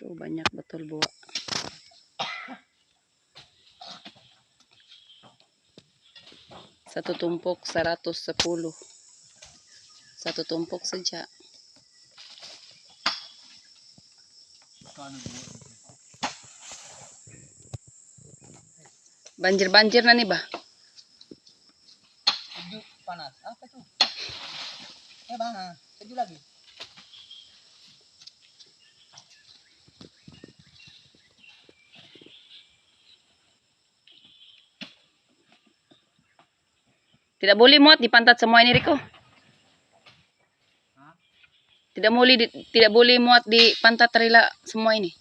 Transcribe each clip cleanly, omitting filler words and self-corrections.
Tuh banyak betul buah. Satu tumpuk 110. Satu tumpuk saja. Banjir-banjir na nih, bah. Sejuk panas. Apa tuh? Bang, sejuk lagi. Tidak boleh muat di pantat semua ini, Riko. Tidak boleh muat di pantat Rila semua ini.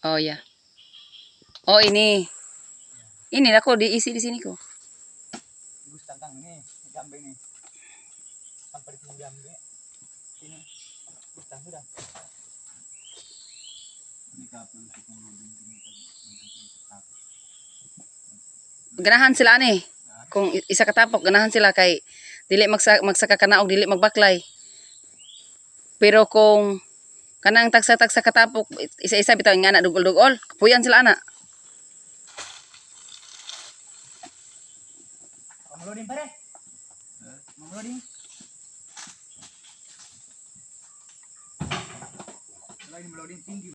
Oh ya. Oh ini. Ini lah kok diisi di sini kok. Tantang ini, jambe ini. Sampai di jambe. Ini. Gustang sudah. Ganahan sila ani. Kung isa katapok ganahan sila kay dili magsa kakanaog dili magbaklay. Pero kung kanang tagsa katapok isa-isa bitaw nga na dugol-dugol, kapuyan sila ana. Mamulodin pare. Mamulodin. Lain melodin tinggi.